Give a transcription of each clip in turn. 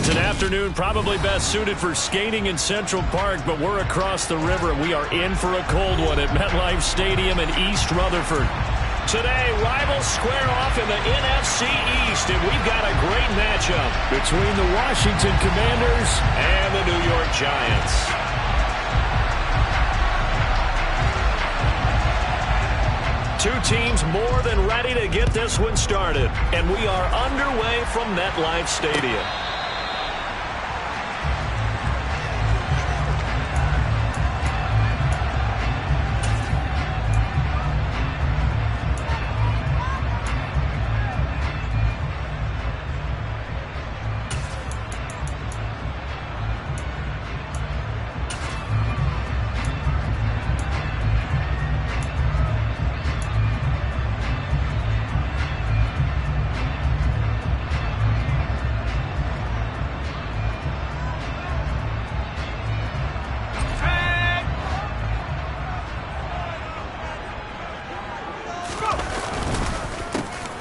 It's an afternoon probably best suited for skating in Central Park, but we're across the river, and we are in for a cold one at MetLife Stadium in East Rutherford. Today, rivals square off in the NFC East, and we've got a great matchup between the Washington Commanders and the New York Giants. Two teams more than ready to get this one started, and we are underway from MetLife Stadium.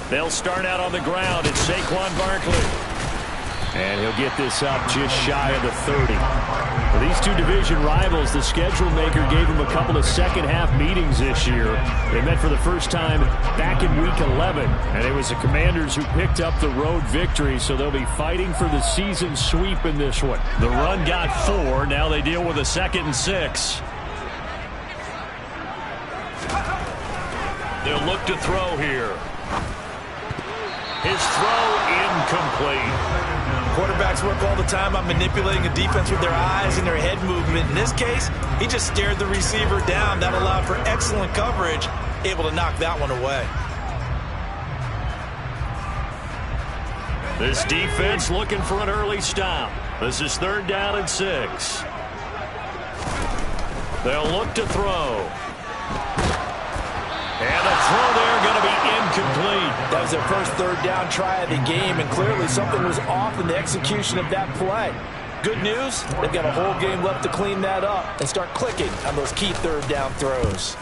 They'll start out on the ground. It's Saquon Barkley. And he'll get this up just shy of the 30. For these two division rivals, the schedule maker gave them a couple of second-half meetings this year. They met for the first time back in Week 11. And it was the Commanders who picked up the road victory, so they'll be fighting for the season sweep in this one. The run got 4. Now they deal with a 2nd and 6. They'll look to throw here. His throw incomplete. Quarterbacks work all the time on manipulating a defense with their eyes and their head movement. In this case, he just stared the receiver down. That allowed for excellent coverage, able to knock that one away. This defense looking for an early stop. This is 3rd down and 6. They'll look to throw. And the throw there going to be incomplete. That was their first 3rd down try of the game, and clearly something was off in the execution of that play. Good news, they've got a whole game left to clean that up and start clicking on those key 3rd down throws.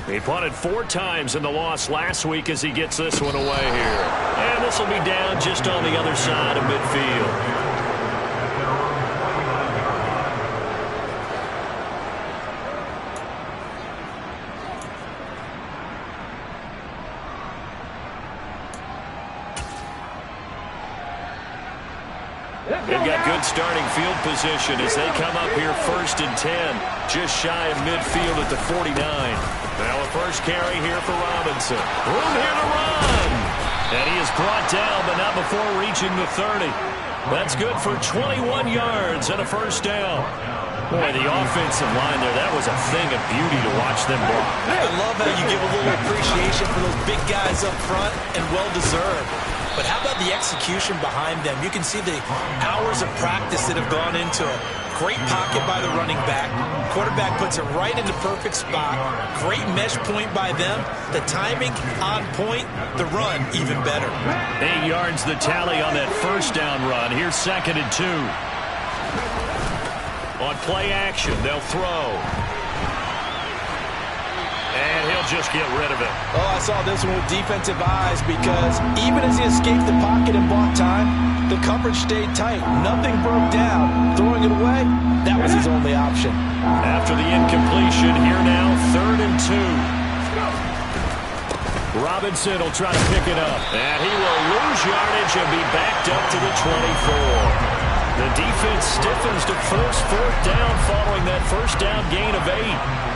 He punted 4 times in the loss last week as he gets this one away here. And this will be down just on the other side of midfield. They've got good starting field position as they come up here 1st and 10, just shy of midfield at the 49. Now a first carry here for Robinson. Room here to run. And he is brought down, but not before reaching the 30. That's good for 21 yards and a first down. Boy, the offensive line there, that was a thing of beauty to watch them block. I love how you give a little appreciation for those big guys up front, and well-deserved. But how about the execution behind them? You can see the hours of practice that have gone into it. Great pocket by the running back. Quarterback puts it right in the perfect spot. Great mesh point by them. The timing on point. The run even better. 8 yards the tally on that first down run. Here's 2nd and 2. On play action, they'll throw. And he'll just get rid of it. Oh, I saw this one with defensive eyes because even as he escaped the pocket and bought time, the coverage stayed tight. Nothing broke down. Throwing it away, that was his only option. After the incompletion, here now, 3rd and 2. Robinson will try to pick it up. And he will lose yardage and be backed up to the 24. The defense stiffens to force 4th down following that first down gain of 8.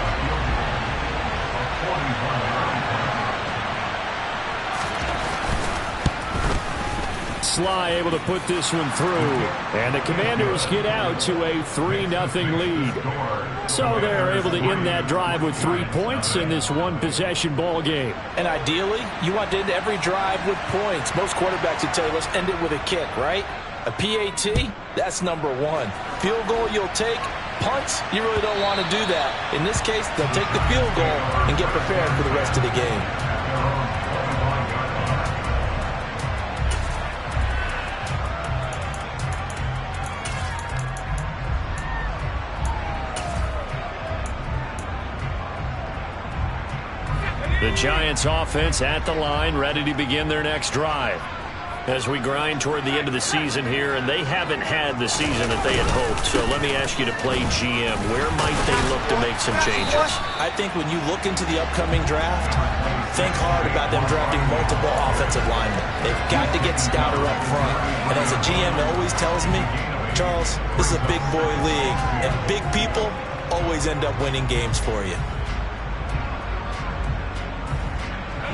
Sly able to put this one through. And the Commanders get out to a 3-0 lead. So they're able to end that drive with 3 points in this one-possession ball game. And ideally, you want to end every drive with points. Most quarterbacks would tell you, let's end it with a kick, right? A PAT, that's number 1. Field goal you'll take. Punts, you really don't want to do that. In this case, they'll take the field goal and get prepared for the rest of the game. The Giants offense at the line, ready to begin their next drive. As we grind toward the end of the season here, and they haven't had the season that they had hoped. So let me ask you to play GM. Where might they look to make some changes? I think when you look into the upcoming draft, think hard about them drafting multiple offensive linemen. They've got to get stouter up front. And as a GM always tells me, Charles, this is a big boy league, and big people always end up winning games for you.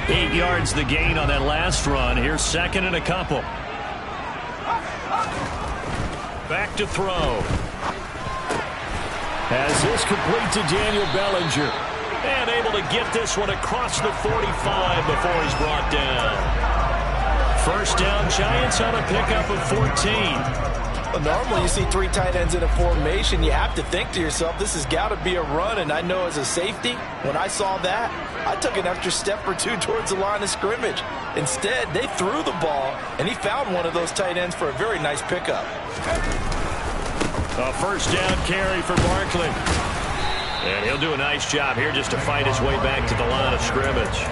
8 yards the gain on that last run. Here's second and a couple. Back to throw. Has this complete to Daniel Bellinger. And able to get this one across the 45 before he's brought down. First down, Giants on a pickup of 14. Well, normally you see 3 tight ends in a formation. You have to think to yourself, this has got to be a run. And I know as a safety, when I saw that, I took an extra step or two towards the line of scrimmage. Instead, they threw the ball, and he found one of those tight ends for a very nice pickup. A first down carry for Barkley. And he'll do a nice job here just to fight his way back to the line of scrimmage.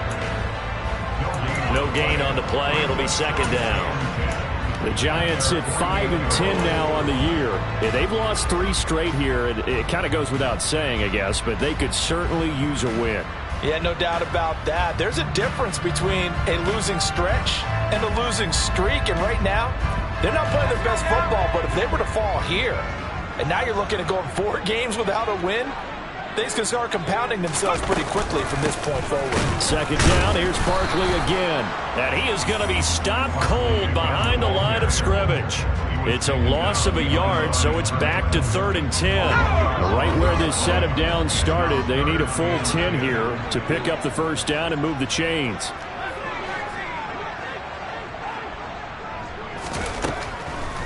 No gain on the play. It'll be second down. The Giants sit 5-10 now on the year. Yeah, they've lost 3 straight here. It kind of goes without saying, I guess, but they could certainly use a win. Yeah, no doubt about that. There's a difference between a losing stretch and a losing streak, and right now, they're not playing their best football, but if they were to fall here, and now you're looking at going 4 games without a win, things can start compounding themselves pretty quickly from this point forward. Second down, here's Barkley again. And he is going to be stopped cold behind the line of scrimmage. It's a loss of a yard, so it's back to 3rd and 10. Right where this set of downs started, they need a full 10 here to pick up the first down and move the chains.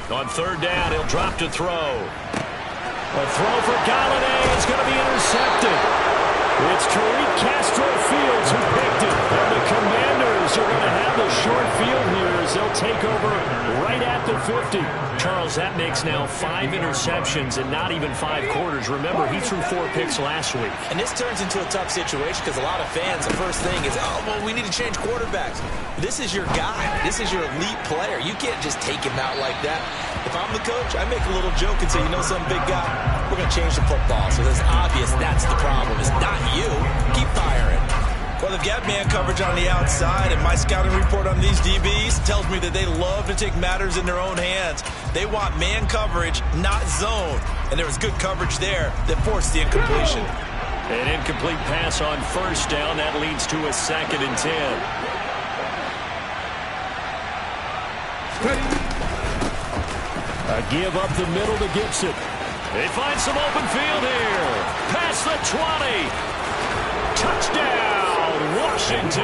On 3rd down, he'll drop to throw. A throw for Galladay is going to be intercepted. It's Tariq Castro-Fields who picked it. And the Commanders are going to have the short field here as they'll take over right at the 50. Charles, that makes now 5 interceptions and not even 5 quarters. Remember, he threw 4 picks last week. And this turns into a tough situation because a lot of fans, the first thing is, oh, well, we need to change quarterbacks. This is your guy. This is your elite player. You can't just take him out like that. If I'm the coach, I make a little joke and say, you know something, big guy? We're going to change the football. So it's obvious that's the problem. It's not you. Keep firing. Well, they've got man coverage on the outside, and my scouting report on these DBs tells me that they love to take matters in their own hands. They want man coverage, not zone. And there was good coverage there that forced the incompletion. An incomplete pass on first down. That leads to a 2nd and 10. A give up the middle to Gibson. They find some open field here. Past the 20. Touchdown, Washington.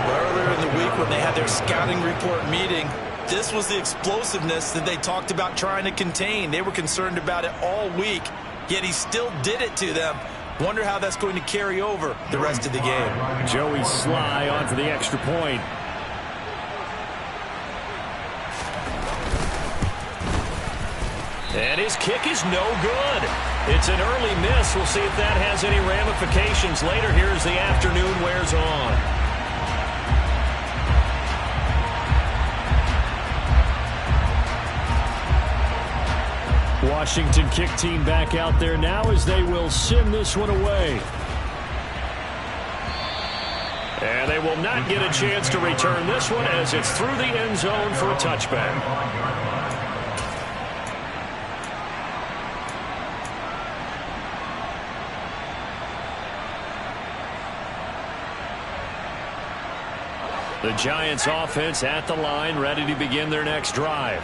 Earlier in the week when they had their scouting report meeting, this was the explosiveness that they talked about trying to contain. They were concerned about it all week, yet he still did it to them. Wonder how that's going to carry over the rest of the game. Joey Sly on for the extra point. And his kick is no good. It's an early miss. We'll see if that has any ramifications later here as the afternoon wears on. Washington kick team back out there now as they will send this one away. And they will not get a chance to return this one as it's through the end zone for a touchback. The Giants offense at the line, ready to begin their next drive.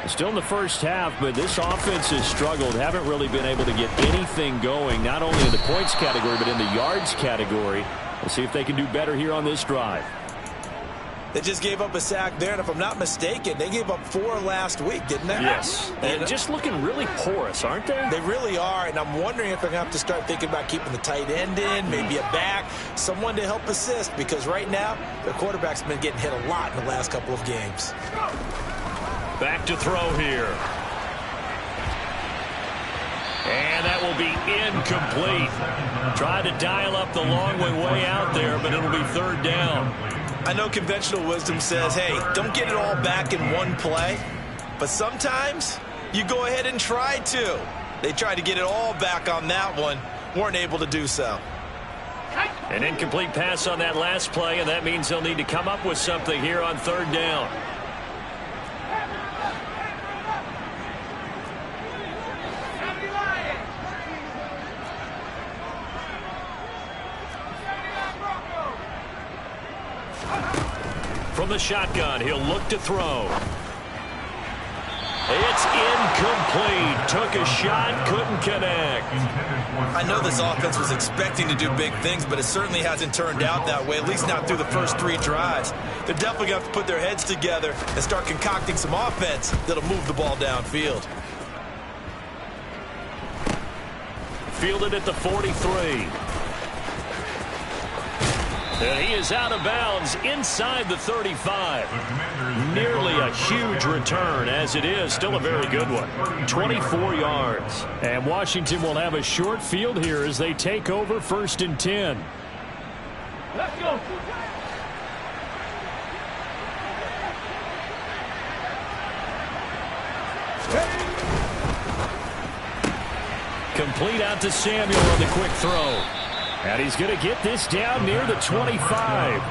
Still in the first half, but this offense has struggled. Haven't really been able to get anything going, not only in the points category, but in the yards category. We'll see if they can do better here on this drive. They just gave up a sack there, and if I'm not mistaken, they gave up 4 last week, didn't they? Yes. And just looking really porous, aren't they? They really are, and I'm wondering if they're going to have to start thinking about keeping the tight end in, maybe a back, someone to help assist, because right now, their quarterback's been getting hit a lot in the last couple of games. Back to throw here. And that will be incomplete. Tried to dial up the long way out there, but it'll be third down. I know conventional wisdom says, hey, don't get it all back in one play. But sometimes you go ahead and try to. They tried to get it all back on that one. Weren't able to do so. An incomplete pass on that last play, and that means they'll need to come up with something here on third down. From the shotgun, he'll look to throw. It's incomplete. Took a shot, couldn't connect. I know this offense was expecting to do big things, but it certainly hasn't turned out that way, at least not through the first 3 drives. They're definitely going to have to put their heads together and start concocting some offense that'll move the ball downfield. Fielded at the 43. And he is out of bounds inside the 35. Nearly a huge return, as it is still a very good one. 24 yards. And Washington will have a short field here as they take over 1st and 10. Let's go. Complete out to Samuel on the quick throw. And he's going to get this down near the 25.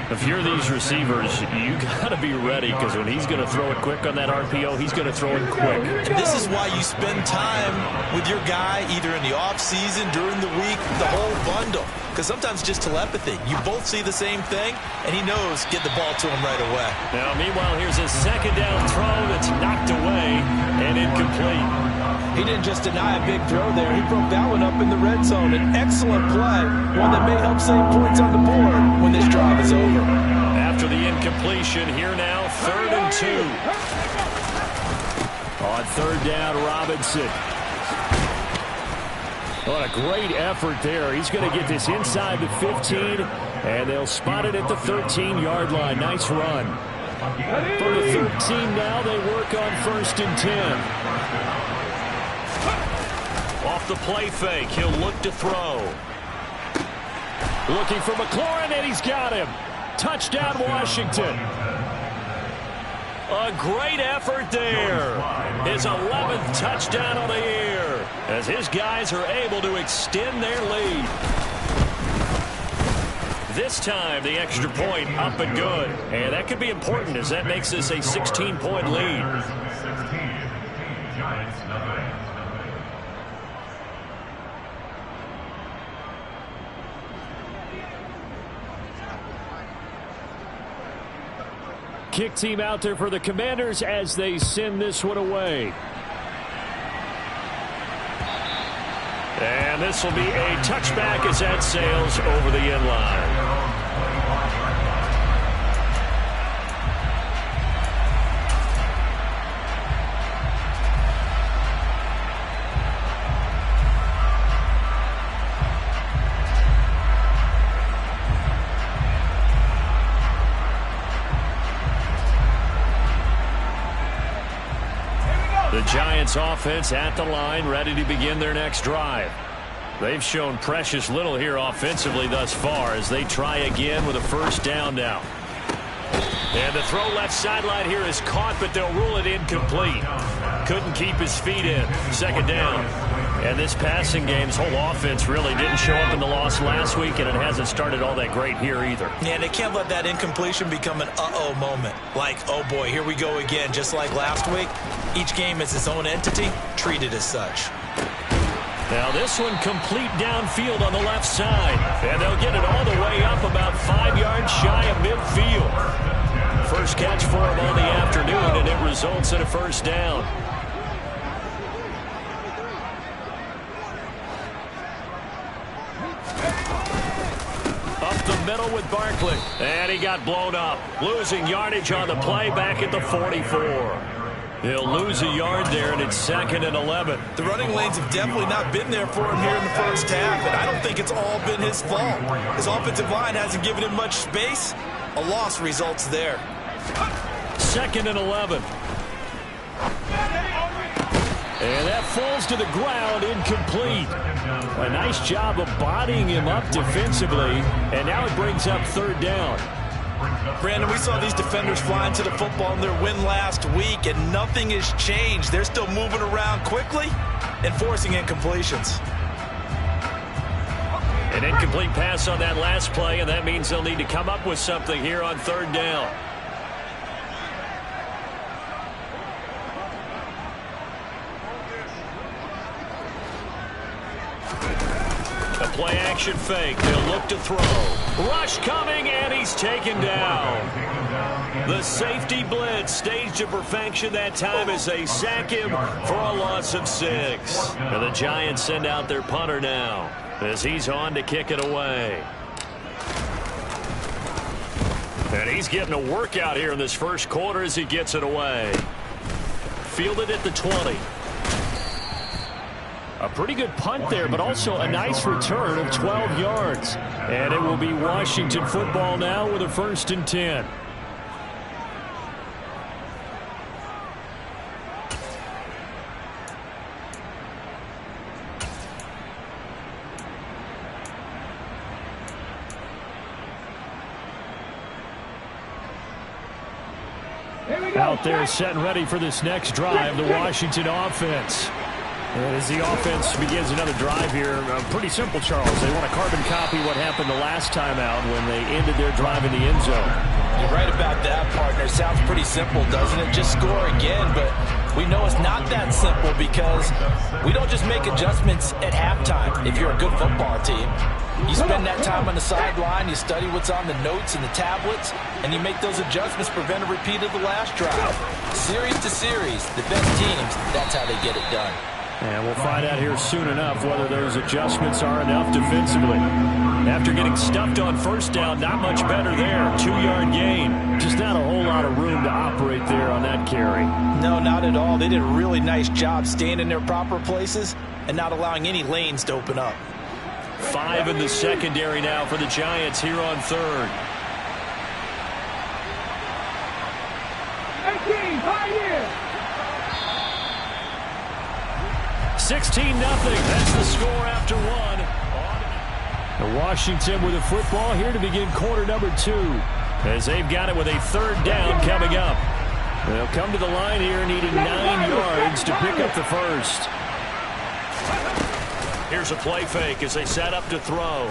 If you're these receivers, you got to be ready, because when he's going to throw it quick on that RPO, he's going to throw it quick. And this is why you spend time with your guy either in the offseason, during the week, the whole bundle. Because sometimes just telepathy. You both see the same thing, and he knows get the ball to him right away. Now, meanwhile, here's a second down throw that's knocked away and incomplete. He didn't just deny a big throw there. He broke that one up in the red zone. An excellent play, one that may help save points on the board when this drive is over. After the incompletion, here now, 3rd and 2. On 3rd down, Robinson. What a great effort there. He's going to get this inside the 15, and they'll spot it at the 13-yard line. Nice run. From the 13 now, they work on 1st and 10. Off the play fake, he'll look to throw. Looking for McLaurin, and he's got him. Touchdown, Washington. A great effort there. His 11th touchdown on the year, as his guys are able to extend their lead. This time, the extra point up and good. And that could be important, as that makes this a 16-point lead. Kick team out there for the Commanders as they send this one away. And this will be a touchback as that sails over the end line. The Giants offense at the line, ready to begin their next drive. They've shown precious little here offensively thus far as they try again with a 1st down now. And the throw left sideline here is caught, but they'll rule it incomplete. Couldn't keep his feet in. 2nd down. And this passing game's whole offense really didn't show up in the loss last week, and it hasn't started all that great here either. Yeah, they can't let that incompletion become an uh-oh moment. Like, oh boy, here we go again, just like last week. Each game is its own entity, treated as such. Now this one complete downfield on the left side. And they'll get it all the way up about 5 yards shy of midfield. First catch for him on the afternoon, and it results in a 1st down. Up the middle with Barkley. And he got blown up. Losing yardage on the play back at the 44. He'll lose a yard there, and it's 2nd and 11. The running lanes have definitely not been there for him here in the first half, and I don't think it's all been his fault. His offensive line hasn't given him much space. A loss results there. 2nd and 11. And that falls to the ground, incomplete. A nice job of bodying him up defensively, and now it brings up third down. Brandon, we saw these defenders flying to the football in their win last week, and nothing has changed. They're still moving around quickly and forcing incompletions. An incomplete pass on that last play, and that means they'll need to come up with something here on third down. A play-action fake. They'll look to throw. Rush coming, and he's taken down. The safety blitz staged to perfection that time as they sack him for a loss of 6. And the Giants send out their punter now as he's on to kick it away. And he's getting a workout here in this first quarter as he gets it away. Fielded at the 20. A pretty good punt there, but also a nice return of 12 yards. And it will be Washington football now with a 1st and 10. Out there set and ready for this next drive, the Washington offense. And as the offense begins another drive here, pretty simple, Charles. They want to carbon copy what happened the last time out when they ended their drive in the end zone. You're right about that, partner. Sounds pretty simple, doesn't it? Just score again, but we know it's not that simple because we don't just make adjustments at halftime. If you're a good football team, you spend that time on the sideline, you study what's on the notes and the tablets, and you make those adjustments, prevent a repeat of the last drive. Series to series, the best teams, that's how they get it done. And we'll find out here soon enough whether those adjustments are enough defensively. After getting stuffed on first down, not much better there. 2-yard gain. Just not a whole lot of room to operate there on that carry. No, not at all. They did a really nice job staying in their proper places and not allowing any lanes to open up. 5 in the secondary now for the Giants here on third. 16-0. That's the score after 1. Washington with the football here to begin quarter number 2. As they've got it with a third down coming up. They'll come to the line here needing 9 yards to pick up the first. Here's a play fake as they set up to throw.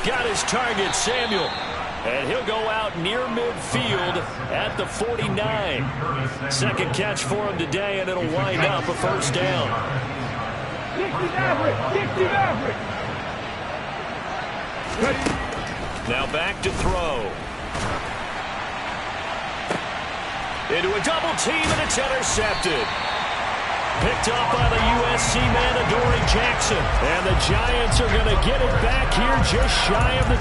Got his target, Samuel. And he'll go out near midfield at the 49. Second catch for him today, and it'll wind up a first down. Now back to throw. Into a double team, and it's intercepted. Picked up by the USC man, Adoree Jackson. And the Giants are going to get it back here just shy of the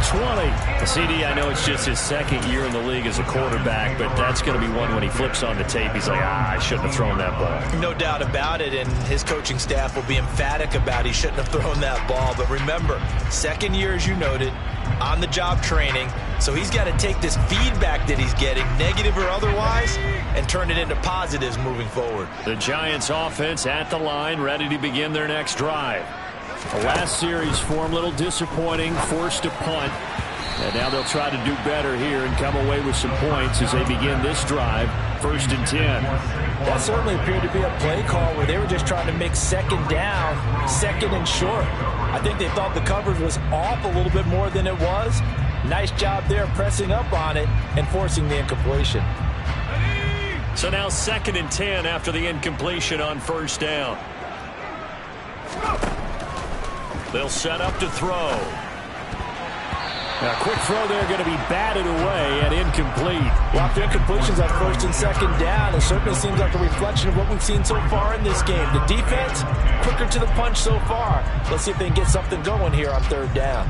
20. CD, I know it's just his second year in the league as a quarterback, but that's going to be one when he flips on the tape. He's like, I shouldn't have thrown that ball. No doubt about it, and his coaching staff will be emphatic about he shouldn't have thrown that ball. But remember, second year, as you noted, on-the-job training. So he's got to take this feedback that he's getting, negative or otherwise, and turn it into positives moving forward. The Giants offense at the line, ready to begin their next drive. The last series for him, a little disappointing, forced to punt. And now they'll try to do better here and come away with some points as they begin this drive, 1st and 10. That certainly appeared to be a play call where they were just trying to make second down, second and short. I think they thought the coverage was off a little bit more than it was. Nice job there pressing up on it and forcing the incompletion. So now 2nd and 10 after the incompletion on first down. They'll set up to throw. Now, quick throw there going to be batted away and incomplete. Lots of incompletions on 1st and 2nd down. It certainly seems like a reflection of what we've seen so far in this game. The defense, quicker to the punch so far. Let's see if they can get something going here on 3rd down.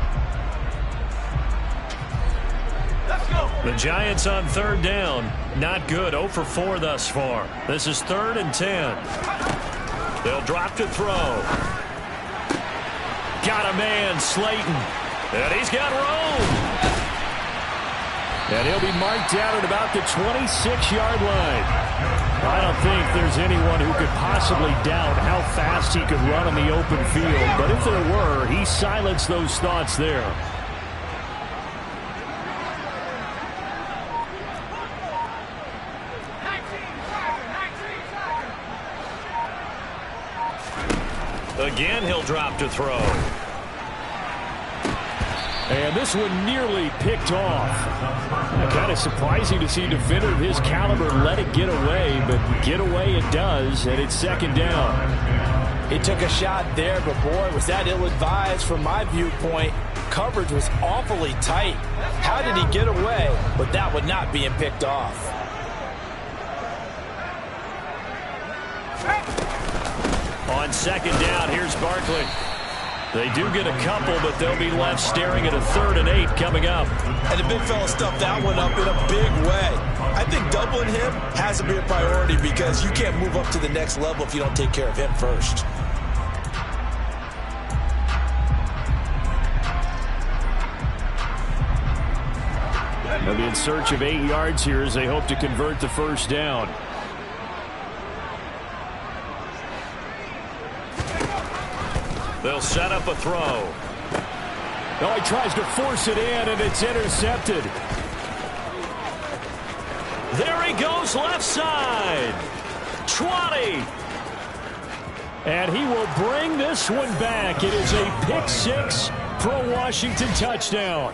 The Giants on 3rd down. Not good. 0 for 4 thus far. This is 3rd and 10. They'll drop to throw. Got a man, Slayton. And he's got room. And he'll be marked down at about the 26-yard line. I don't think there's anyone who could possibly doubt how fast he could run on the open field. But if there were, he silenced those thoughts there. Again, he'll drop to throw. And this one nearly picked off. Kind of surprising to see a defender of his caliber let it get away, but get away it does, and it's second down. He took a shot there, but boy, was that ill-advised from my viewpoint. Coverage was awfully tight. How did he get away with that one not being picked off? On second down, here's Barkley. They do get a couple, but they'll be left staring at a 3rd and 8 coming up. And the big fella stuffed that one up in a big way. I think doubling him has to be a priority because you can't move up to the next level if you don't take care of him first. They'll be in search of 8 yards here as they hope to convert the first down. They'll set up a throw. Oh, he tries to force it in, and it's intercepted. There he goes, left side. 20. And he will bring this one back. It is a pick-6 for a Washington touchdown.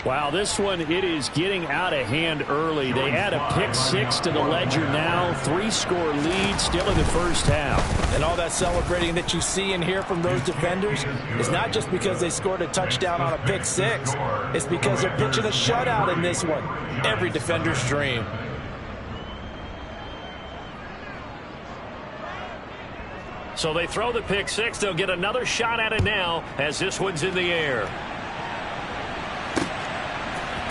Wow, this one, it is getting out of hand early. They add a pick-6 to the ledger now. 3-score lead still in the first half. And all that celebrating that you see and hear from those defenders is not just because they scored a touchdown on a pick-6. It's because they're pitching a shutout in this one. Every defender's dream. So they throw the pick-6. They'll get another shot at it now as this one's in the air.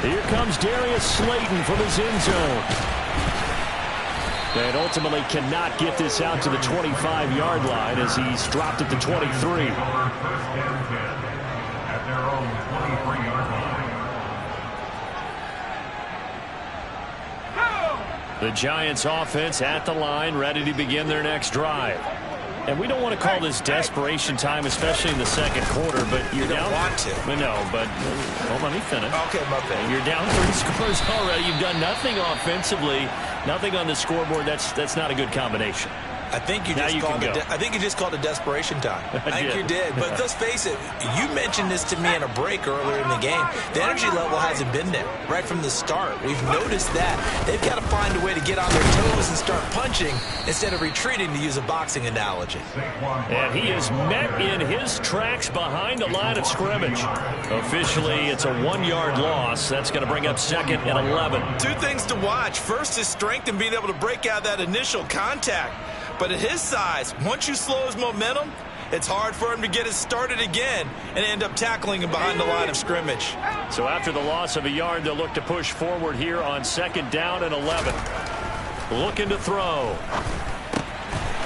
Here comes Darius Slayton from his end zone. And ultimately cannot get this out to the 25-yard line as he's dropped at the 23. The Giants offense at the line, ready to begin their next drive. And we don't want to call this desperation time, especially in the second quarter, but you're down. You don't want to. No, but well, let me finish. Okay, my bad. You're down 3 scores already. You've done nothing offensively, nothing on the scoreboard. That's not a good combination. I think you just called it desperation time. I think you did. But let's face it, you mentioned this to me in a break earlier in the game. The energy level hasn't been there right from the start. We've noticed that. They've got to find a way to get on their toes and start punching instead of retreating, to use a boxing analogy. And he is met in his tracks behind the line of scrimmage. Officially, it's a 1-yard loss. That's going to bring up 2nd and 11. 2 things to watch. First is strength and being able to break out that initial contact. But at his size, once you slow his momentum, it's hard for him to get it started again and end up tackling him behind the line of scrimmage. So after the loss of a yard, they'll look to push forward here on 2nd down and 11. Looking to throw.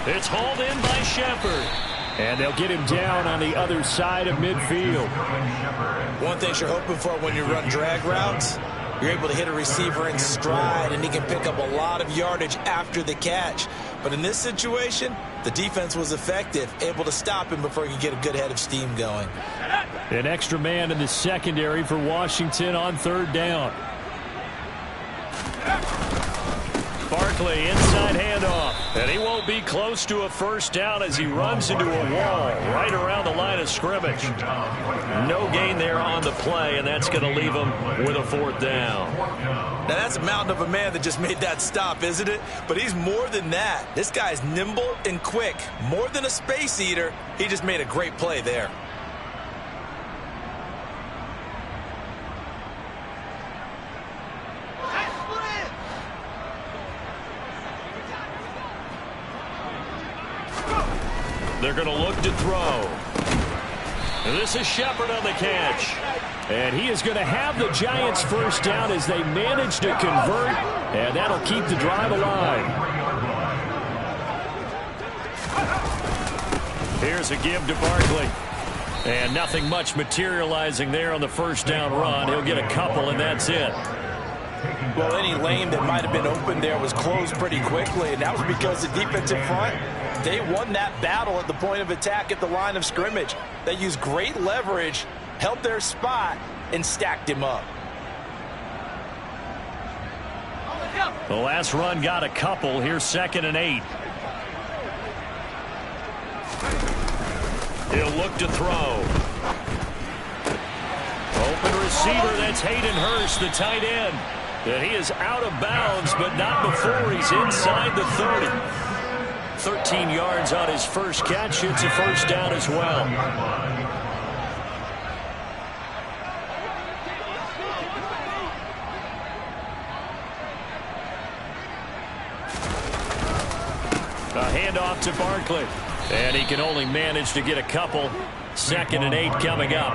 It's hauled in by Shepard. And they'll get him down on the other side of midfield. One thing you're hoping for when you run drag routes, you're able to hit a receiver in stride, and he can pick up a lot of yardage after the catch. But in this situation, the defense was effective, able to stop him before he could get a good head of steam going. An extra man in the secondary for Washington on 3rd down. Barkley, inside handoff. And he won't be close to a first down as he runs into a wall right around the line of scrimmage. No gain there on the play, and that's going to leave him with a 4th down. Now, that's a mountain of a man that just made that stop, isn't it? But he's more than that. This guy's nimble and quick. More than a space eater, he just made a great play there. They're going to look to throw. And this is Shepard on the catch. And he is going to have the Giants first down as they manage to convert. And that'll keep the drive alive. Here's a give to Barkley. And nothing much materializing there on the first down run. He'll get a couple, and that's it. Well, any lane that might have been open there was closed pretty quickly, and that was because the defensive front, they won that battle at the point of attack at the line of scrimmage. They used great leverage, held their spot, and stacked him up. The last run got a couple. Here's 2nd and 8. He'll look to throw. Open receiver, that's Hayden Hurst, the tight end. And he is out of bounds, but not before he's inside the 30. 13 yards on his first catch. It's a first down as well. A handoff to Barkley. And he can only manage to get a couple. 2nd and 8 coming up.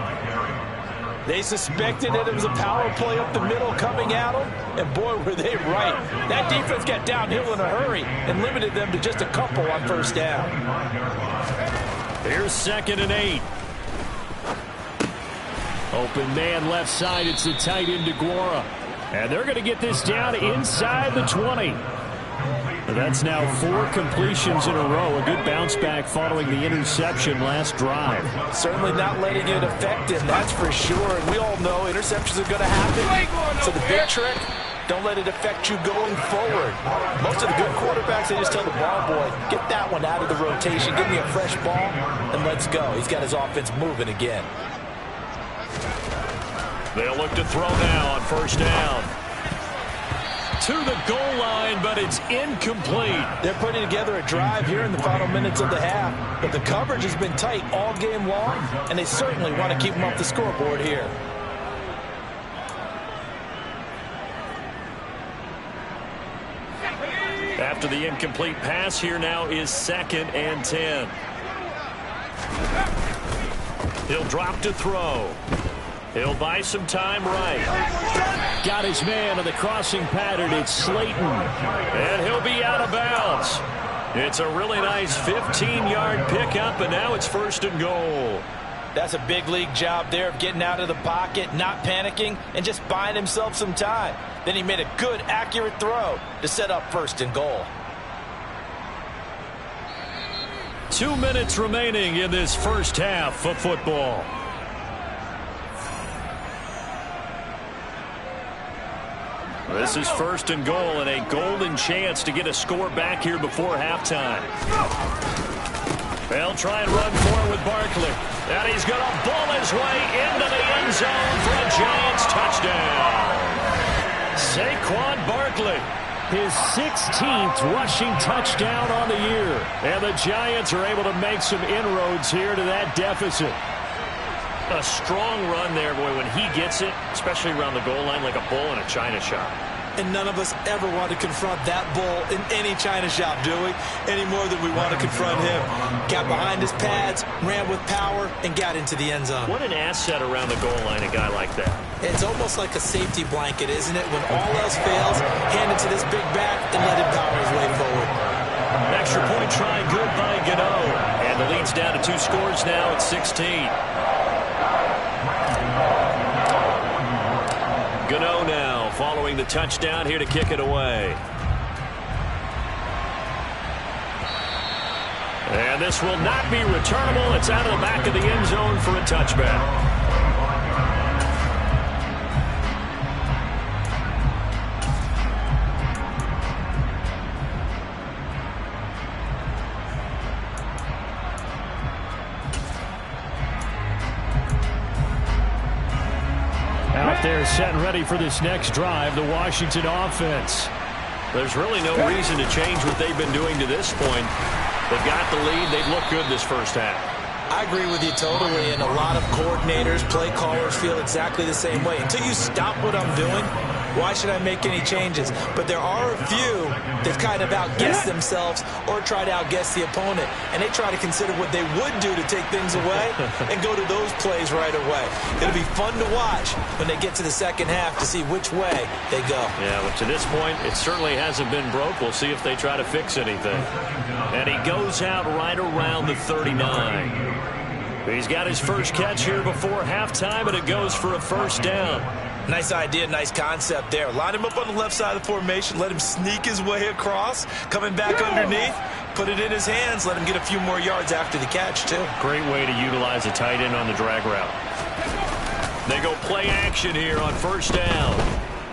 They suspected that it was a power play up the middle coming at them, and boy, were they right. That defense got downhill in a hurry and limited them to just a couple on first down. Here's 2nd and 8. Open man left side. It's the tight end DeGuara. And they're going to get this down inside the 20. That's now 4 completions in a row. A good bounce back following the interception last drive. Certainly not letting it affect him, that's for sure. And we all know interceptions are going to happen. So the big trick, don't let it affect you going forward. Most of the good quarterbacks, they just tell the ball boy, get that one out of the rotation, give me a fresh ball, and let's go. He's got his offense moving again. They'll look to throw now on first down. To the goal line, but it's incomplete. They're putting together a drive here in the final minutes of the half, but the coverage has been tight all game long, and they certainly want to keep them off the scoreboard here. After the incomplete pass, here now is 2nd and 10. He'll drop to throw. He'll buy some time right. Got his man on the crossing pattern. It's Slayton. And he'll be out of bounds. It's a really nice 15-yard pickup, and now it's 1st and goal. That's a big league job there of getting out of the pocket, not panicking, and just buying himself some time. Then he made a good, accurate throw to set up 1st and goal. 2 minutes remaining in this first half of football. This is 1st and goal and a golden chance to get a score back here before halftime. They'll try and run forward with Barkley. And he's going to ball his way into the end zone for a Giants touchdown. Saquon Barkley, his 16th rushing touchdown on the year. And the Giants are able to make some inroads here to that deficit. A strong run there, boy, when he gets it, especially around the goal line, like a bull in a china shop. And none of us ever want to confront that bull in any china shop, do we? Any more than we want to confront him. Got behind his pads, ran with power, and got into the end zone. What an asset around the goal line, a guy like that. It's almost like a safety blanket, isn't it? When all else fails, hand it to this big back and let him power his way forward. Extra point try, good by Gano. And the lead's down to 2 scores now at 16. Gano now following the touchdown here to kick it away. And this will not be returnable. It's out of the back of the end zone for a touchback. Out there set and ready for this next drive, the Washington offense. There's really no reason to change what they've been doing to this point. They've got the lead. They've looked good this first half. I agree with you totally, and a lot of coordinators, play callers feel exactly the same way. Until you stop what I'm doing, why should I make any changes? But there are a few that kind of outguess themselves or try to outguess the opponent, and they try to consider what they would do to take things away and go to those plays right away. It'll be fun to watch when they get to the second half to see which way they go. Yeah, but to this point, it certainly hasn't been broke. We'll see if they try to fix anything. And he goes out right around the 39. He's got his first catch here before halftime, and it goes for a first down. Nice idea, nice concept there. Line him up on the left side of the formation. Let him sneak his way across. Coming back underneath. Put it in his hands. Let him get a few more yards after the catch, too. Great way to utilize a tight end on the drag route. They go play action here on first down.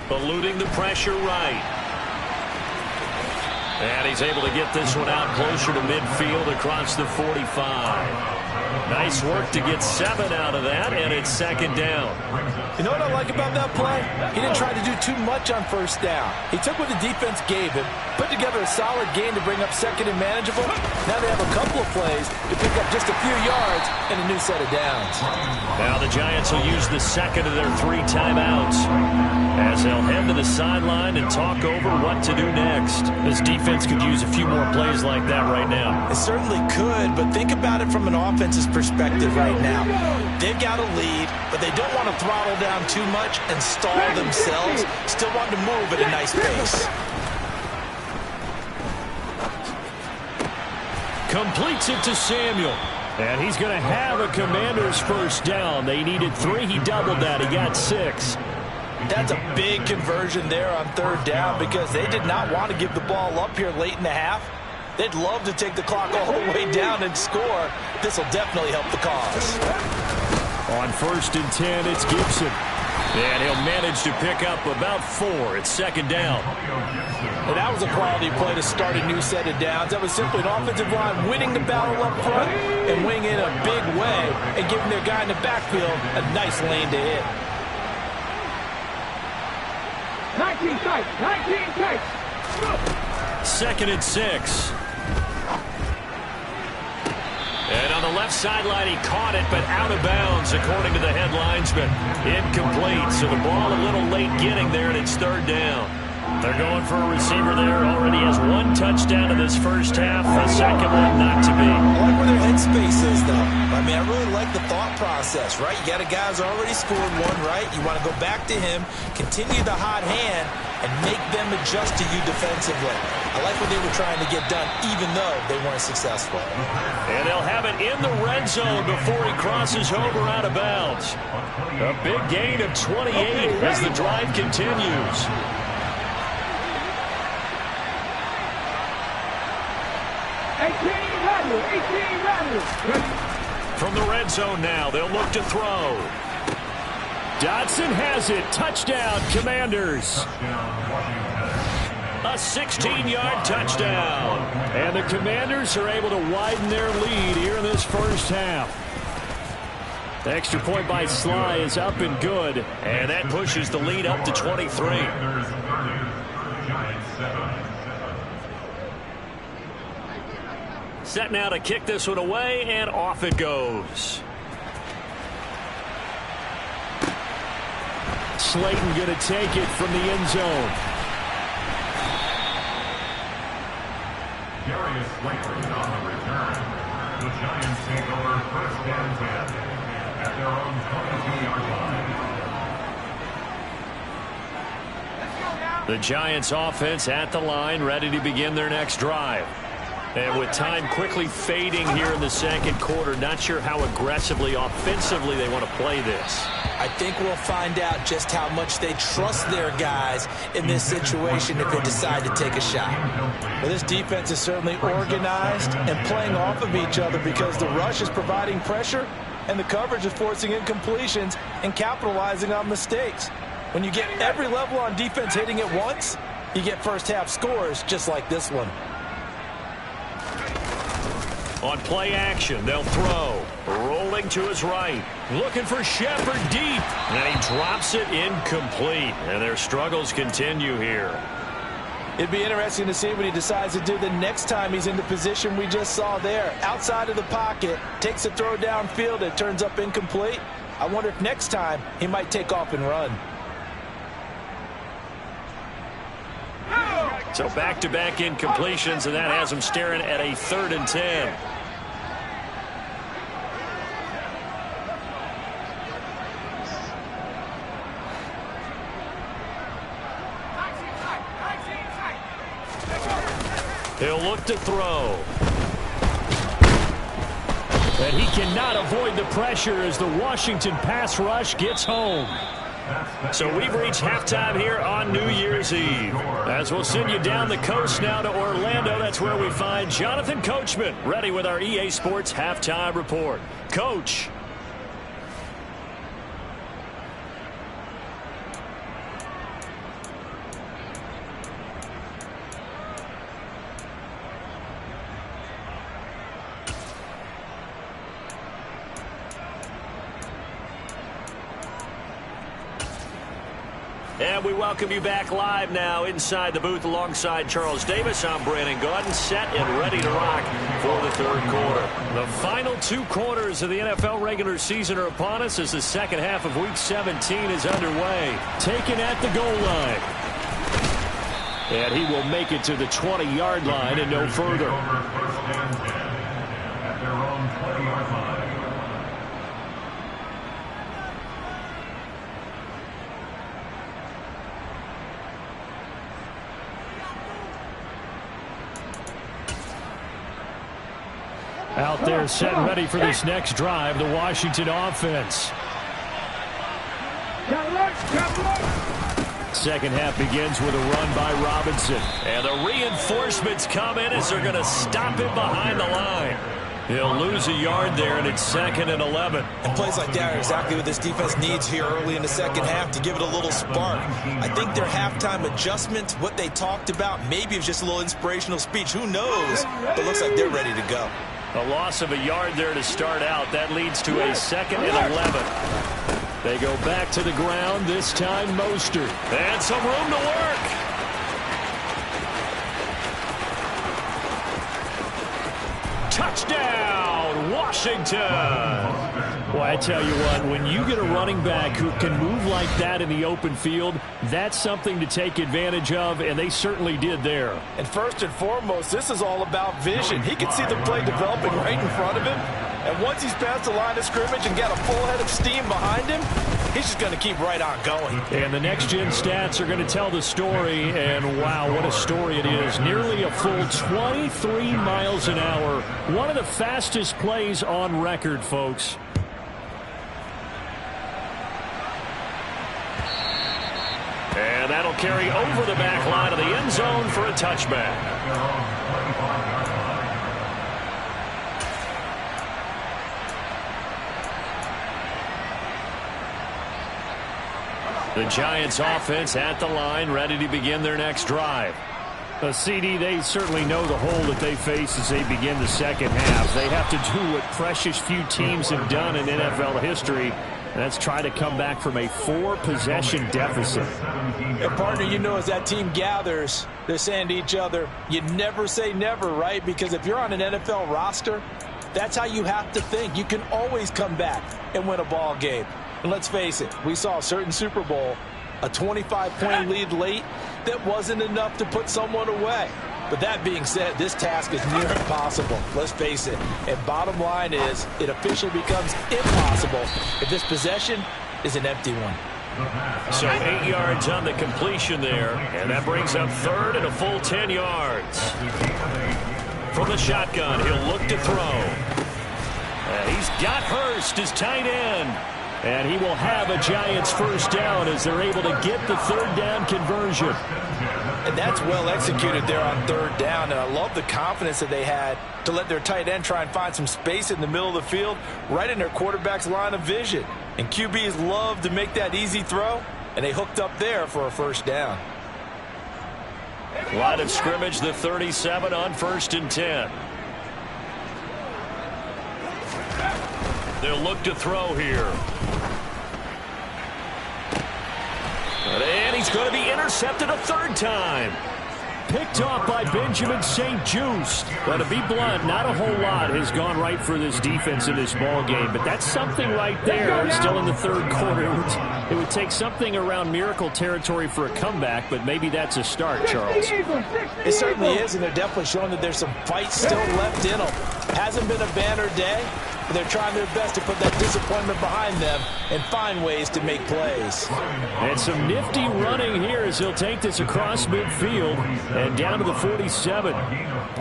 Eluding the pressure right. And he's able to get this one out closer to midfield across the 45. Nice work to get 7 out of that, and it's second down. You know what I like about that play? He didn't try to do too much on first down. He took what the defense gave him, put together a solid game to bring up second and manageable. Now they have a couple of plays to pick up just a few yards and a new set of downs. Now the Giants will use the second of their 3 timeouts as they'll head to the sideline and talk over what to do next. This defense could use a few more plays like that right now. It certainly could, but think about it from an offense's perspective right now. They've got a lead, but they don't want to throttle down too much and stall themselves. Still want to move at a nice pace. Completes it to Samuel. And he's going to have a Commanders first down. They needed 3. He doubled that. He got 6. That's a big conversion there on third down because they did not want to give the ball up here late in the half. They'd love to take the clock all the way down and score. This will definitely help the cause. On first and 10, it's Gibson. And he'll manage to pick up about 4. It's second down. And that was a quality play to start a new set of downs. That was simply an offensive line winning the battle up front and winning in a big way and giving their guy in the backfield a nice lane to hit. 19 tight, 19 tight. Second and 6. And on the left sideline, he caught it, but out of bounds, according to the head linesman. Incomplete, so the ball a little late getting there, and it's third down. They're going for a receiver there. Already has 1 touchdown in this first half. The second one not to be. I like where their headspace is, though. I mean, I really like the thought process, right? You got a guy who's already scored 1, right? You want to go back to him, continue the hot hand, and make them adjust to you defensively. I like what they were trying to get done, even though they weren't successful. And they'll have it in the red zone before he crosses over out of bounds. A big gain of 28 as the drive continues. From the red zone now, they'll look to throw. Dotson has it. Touchdown, Commanders. A 16-yard touchdown. And the Commanders are able to widen their lead here in this first half. The extra point by Sly is up and good. And that pushes the lead up to 23. Set now to kick this one away, and off it goes. Slayton going to take it from the end zone. Darius Slayton on the return. The Giants take over first and 10 at their own 22-yard line. The Giants offense at the line, ready to begin their next drive. And with time quickly fading here in the second quarter, not sure how aggressively, offensively they want to play this. I think we'll find out just how much they trust their guys in this situation if they decide to take a shot. Well, this defense is certainly organized and playing off of each other because the rush is providing pressure and the coverage is forcing incompletions and capitalizing on mistakes. When you get every level on defense hitting at once, you get first half scores just like this one. On play action, they'll throw. Rolling to his right. Looking for Shepard deep. And he drops it incomplete. And their struggles continue here. It'd be interesting to see what he decides to do the next time he's in the position we just saw there. Outside of the pocket, takes a throw downfield, it turns up incomplete. I wonder if next time he might take off and run. So back-to-back incompletions, and that has him staring at a 3rd and 10. He'll look to throw. And he cannot avoid the pressure as the Washington pass rush gets home. So we've reached halftime here on New Year's Eve. As we'll send you down the coast now to Orlando, that's where we find Jonathan Coachman ready with our EA Sports halftime report. Coach. And we welcome you back live now inside the booth alongside Charles Davis. I'm Brandon Gaudin, set and ready to rock for the third quarter. The final 2 quarters of the NFL regular season are upon us as the second half of Week 17 is underway. Taken at the goal line. And he will make it to the 20-yard line and no further. At their own 20-yard line. Out there set and ready for this next drive, the Washington offense. Second half begins with a run by Robinson. And the reinforcements come in as they're going to stop him behind the line. He'll lose a yard there, and it's 2nd and 11. And plays like that are exactly what this defense needs here early in the second half to give it a little spark. I think their halftime adjustment, what they talked about, maybe it was just a little inspirational speech. Who knows? But it looks like they're ready to go. A loss of a yard there to start out. That leads to a 2nd and 11. They go back to the ground, this time Mostert. And some room to work. Touchdown, Washington. Well, I tell you what, when you get a running back who can move like that in the open field, that's something to take advantage of, and they certainly did there. And first and foremost, this is all about vision. He can see the play developing right in front of him, and once he's past the line of scrimmage and got a full head of steam behind him, he's just going to keep right on going. And the next-gen stats are going to tell the story, and wow, what a story it is. Nearly a full 23 miles an hour. One of the fastest plays on record, folks. And that'll carry over the back line of the end zone for a touchback. The Giants offense at the line, ready to begin their next drive. CD, they certainly know the hole that they face as they begin the second half. They have to do what precious few teams have done in NFL history. That's try to come back from a 4-possession deficit. And partner, you know, as that team gathers, they're saying to each other, you never say never, right? Because if you're on an NFL roster, that's how you have to think. You can always come back and win a ball game. And let's face it, we saw a certain Super Bowl, a 25-point lead late that wasn't enough to put someone away. But that being said, this task is near impossible. Let's face it. And bottom line is, it officially becomes impossible if this possession is an empty one. So 8 yards on the completion there, and that brings up third and a full 10 yards. From the shotgun, he'll look to throw. And he's got Hurst as tight end. And he will have a Giants first down as they're able to get the third down conversion. And that's well executed there on third down. And I love the confidence that they had to let their tight end try and find some space in the middle of the field, right in their quarterback's line of vision. And QBs love to make that easy throw, and they hooked up there for a first down. Line of scrimmage, the 37 on 1st and 10. They'll look to throw here. And he's going to be intercepted a third time. Picked off by Benjamin St-Juste. But to be blunt, not a whole lot has gone right for this defense in this ball game. But that's something right there. Still in the third quarter. It would take something around miracle territory for a comeback, but maybe that's a start, Charles. It certainly is, and they're definitely showing that there's some fight still left in them. Hasn't been a banner day, but they're trying their best to put that disappointment behind them and find ways to make plays. And some nifty running here as he'll take this across midfield and down to the 47.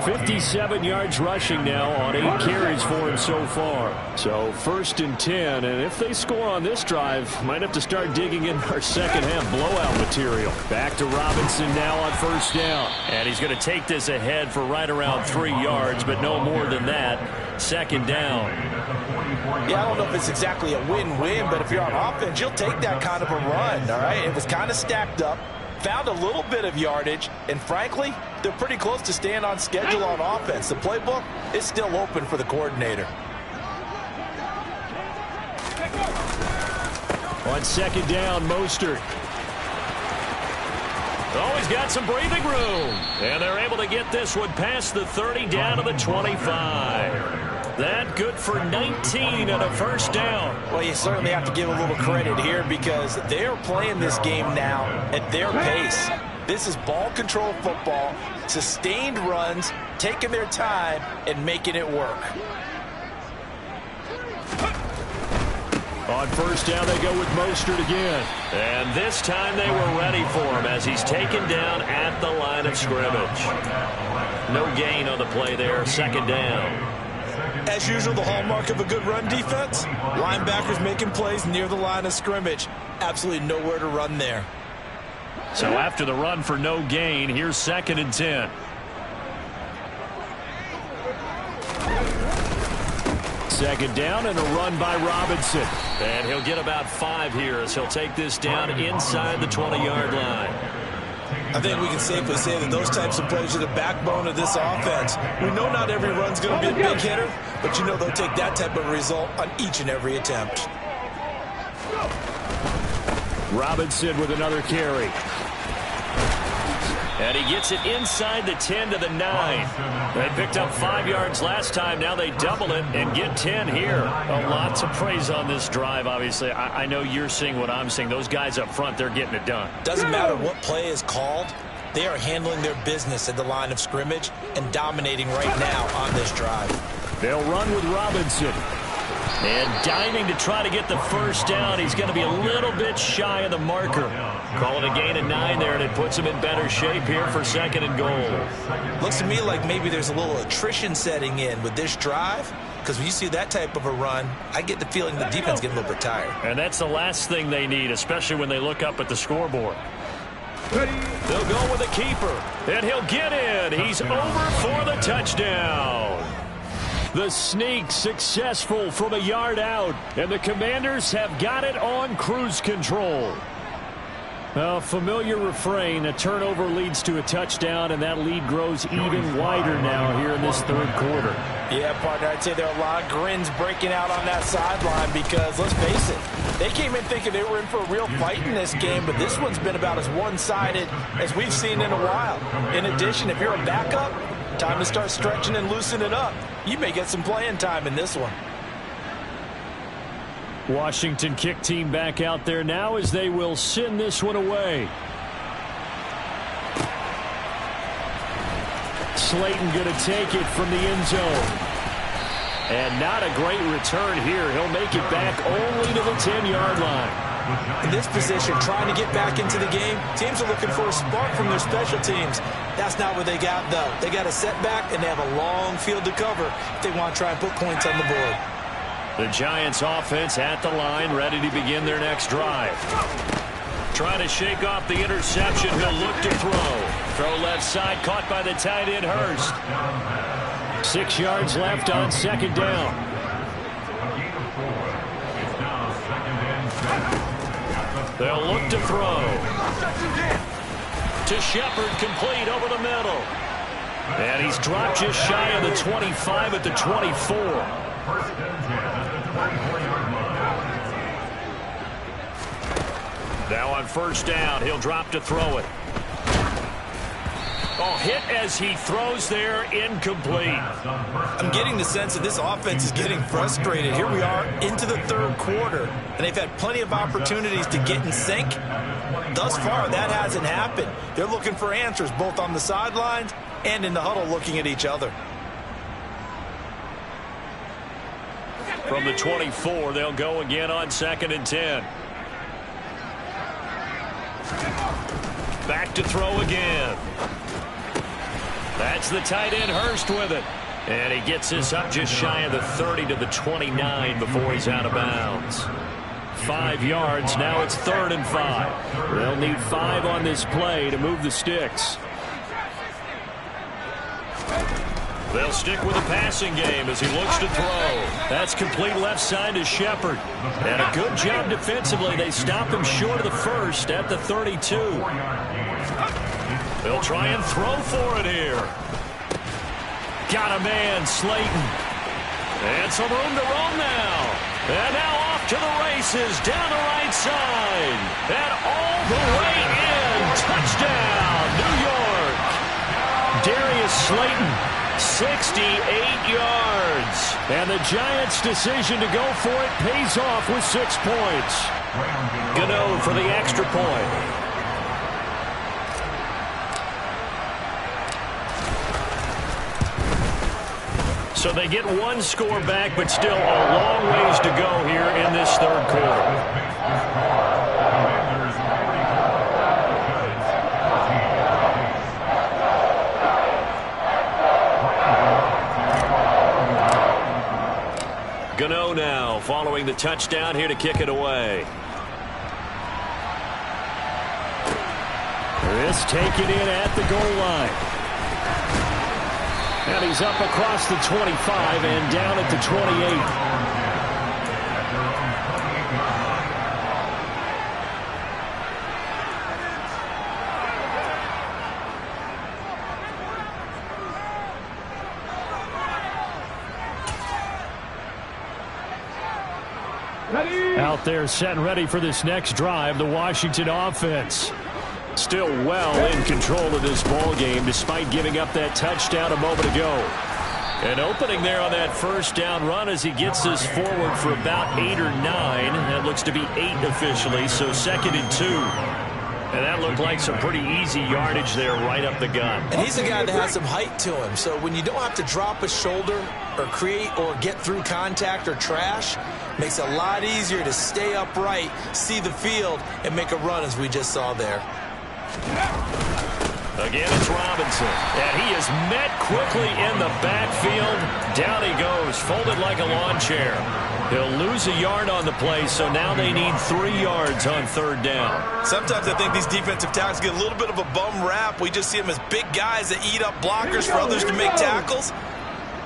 57 yards rushing now on 8 carries for him so far. So 1st and 10, and if they score on this drive, might have to start digging in our second half blowout material. Back to Robinson now on 1st down. And he's going to take this ahead for right around 3 yards, but no more than that. 2nd down. Yeah, I don't know if it's exactly a win-win, but if you're on offense, you'll take that kind of a run, all right? It was kind of stacked up, found a little bit of yardage, and frankly, they're pretty close to staying on schedule on offense. The playbook is still open for the coordinator. On 2nd down, Mostert. Oh, he's got some breathing room. And they're able to get this one past the 30 down to the 25. That good for 19 and a 1st down. Well, you certainly have to give a little credit here because they're playing this game now at their pace. This is ball control football, sustained runs, taking their time and making it work. On 1st down, they go with Mostert again. And this time they were ready for him as he's taken down at the line of scrimmage. No gain on the play there, 2nd down. As usual, the hallmark of a good run defense, linebackers making plays near the line of scrimmage. Absolutely nowhere to run there. So after the run for no gain, here's 2nd and 10. Second down and a run by Robinson. And he'll get about 5 here as he'll take this down inside the 20-yard line. I think we can safely say that those types of plays are the backbone of this offense. We know not every run's going to be a big hitter, but you know they'll take that type of result on each and every attempt. Robinson with another carry. And he gets it inside the 10 to the 9. They picked up 5 yards last time. Now they double it and get 10 here. Lots of praise on this drive, obviously. I know you're seeing what I'm seeing. Those guys up front, they're getting it done. Doesn't matter what play is called. They are handling their business at the line of scrimmage and dominating right now on this drive. They'll run with Robinson. And diving to try to get the 1st down. He's going to be a little bit shy of the marker. Call it a gain of 9 there, and it puts him in better shape here for 2nd and goal. Looks to me like maybe there's a little attrition setting in with this drive, because when you see that type of a run, I get the feeling the defense getting a little bit tired. And that's the last thing they need, especially when they look up at the scoreboard. They'll go with a keeper, and he'll get in. He's over for the touchdown. The sneak successful from a yard out, and the Commanders have got it on cruise control. A familiar refrain, a turnover leads to a touchdown, and that lead grows even wider now here in this 3rd quarter. Yeah, partner, I'd say there are a lot of grins breaking out on that sideline because, let's face it, they came in thinking they were in for a real fight in this game, but this one's been about as one-sided as we've seen in a while. In addition, if you're a backup, time to start stretching and loosening up. You may get some playing time in this one. Washington kick team back out there now as they will send this one away. Slayton going to take it from the end zone. And not a great return here. He'll make it back only to the 10-yard line. In this position, trying to get back into the game, teams are looking for a spark from their special teams. That's not what they got, though. They got a setback, and they have a long field to cover if they want to try and put points on the board. The Giants offense at the line, ready to begin their next drive. Trying to shake off the interception. He'll look to throw. Throw left side, caught by the tight end, Hurst. 6 yards left on 2nd down. They'll look to throw. To Shepard, complete over the middle. And he's dropped just shy of the 25 at the 24. Now on 1st down, he'll drop to throw it. Oh, hit as he throws there, incomplete. I'm getting the sense that this offense is getting frustrated. Here we are into the 3rd quarter, and they've had plenty of opportunities to get in sync. Thus far, that hasn't happened. They're looking for answers both on the sidelines and in the huddle looking at each other. From the 24, they'll go again on 2nd and 10. Back to throw again. That's the tight end Hurst with it. And he gets this up just shy of the 30 to the 29 before he's out of bounds. 5 yards. Now it's 3rd and 5. They'll need 5 on this play to move the sticks. They'll stick with the passing game as he looks to throw. That's complete left side to Shepard. And a good job defensively. They stop him short of the first at the 32. They'll try and throw for it here. Got a man, Slayton. And some room to roam now. And now off to the races down the right side. And all the way in. Touchdown, New York. Darius Slayton, 68 yards. And the Giants' decision to go for it pays off with 6 points. Gano for the extra point. So they get 1 score back, but still a long ways to go here in this 3rd quarter. Gano now following the touchdown here to kick it away. This taken in at the goal line. And he's up across the 25 and down at the 28. Out there set and ready for this next drive, the Washington offense. Still well in control of this ball game despite giving up that touchdown a moment ago. An opening there on that first down run as he gets this forward for about 8 or 9. That looks to be 8 officially, so 2nd and 2. And that looked like some pretty easy yardage there right up the gut. And he's a guy that has some height to him, so when you don't have to drop a shoulder or create or get through contact or trash, makes it a lot easier to stay upright, see the field, and make a run as we just saw there. Again, it's Robinson. And he is met quickly in the backfield. Down he goes, folded like a lawn chair. He'll lose a yard on the play, so now they need 3 yards on 3rd down. Sometimes I think these defensive tackles get a little bit of a bum rap. We just see them as big guys that eat up blockers for others to make tackles.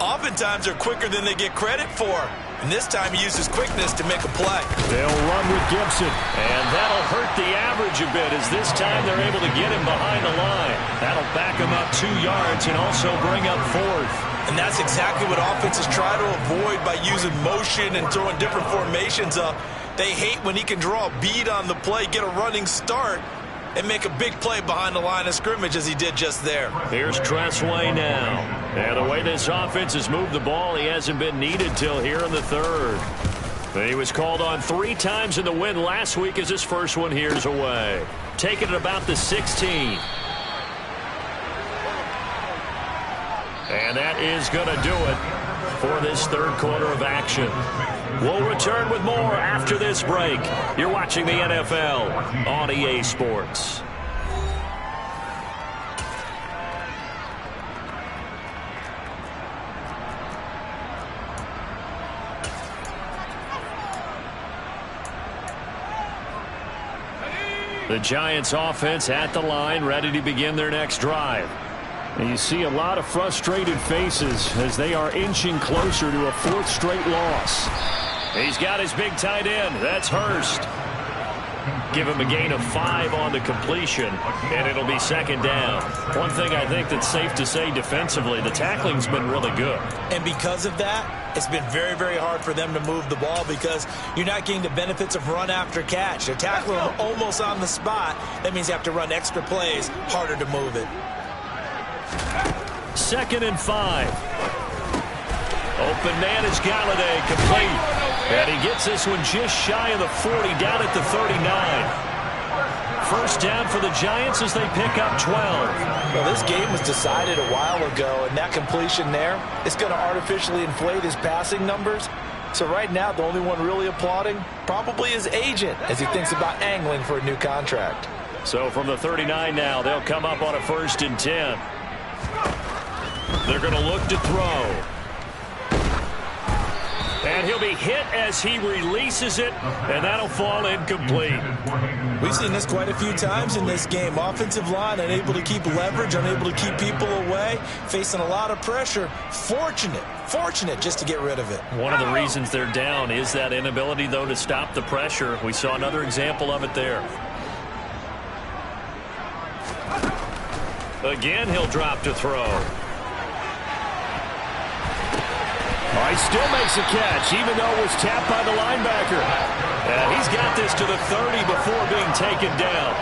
Oftentimes they're quicker than they get credit for. And this time he uses quickness to make a play. They'll run with Gibson. And that'll hurt the average a bit as this time they're able to get him behind the line. That'll back him up 2 yards and also bring up 4th. And that's exactly what offenses try to avoid by using motion and throwing different formations up. They hate when he can draw a bead on the play, get a running start, and make a big play behind the line of scrimmage as he did just there. Here's Tressway now. And the way this offense has moved the ball, he hasn't been needed till here in the 3rd. He was called on 3 times in the win last week as his first one here's away. Taking it about the 16. And that is going to do it for this 3rd quarter of action. We'll return with more after this break. You're watching the NFL on EA Sports. The Giants offense at the line, ready to begin their next drive. And you see a lot of frustrated faces as they are inching closer to a 4th straight loss. He's got his big tight end. That's Hurst. Give him a gain of 5 on the completion, and it'll be 2nd down. One thing I think that's safe to say defensively, the tackling's been really good. And because of that, it's been very, very hard for them to move the ball because you're not getting the benefits of run after catch. They're tackling them almost on the spot. That means you have to run extra plays, harder to move it. 2nd and 5. Open man is Galladay, complete. And he gets this one just shy of the 40, down at the 39. First down for the Giants as they pick up 12. Well, this game was decided a while ago, and that completion there is going to artificially inflate his passing numbers. So right now, the only one really applauding probably his agent as he thinks about angling for a new contract. So from the 39 now, they'll come up on a 1st and 10. They're going to look to throw. And he'll be hit as he releases it, and that'll fall incomplete. We've seen this quite a few times in this game. Offensive line unable to keep leverage, unable to keep people away, facing a lot of pressure. Fortunate just to get rid of it. One of the reasons they're down is that inability, though, to stop the pressure. We saw another example of it there. Again, he'll drop to throw. He still makes a catch, even though it was tapped by the linebacker. And he's got this to the 30 before being taken down.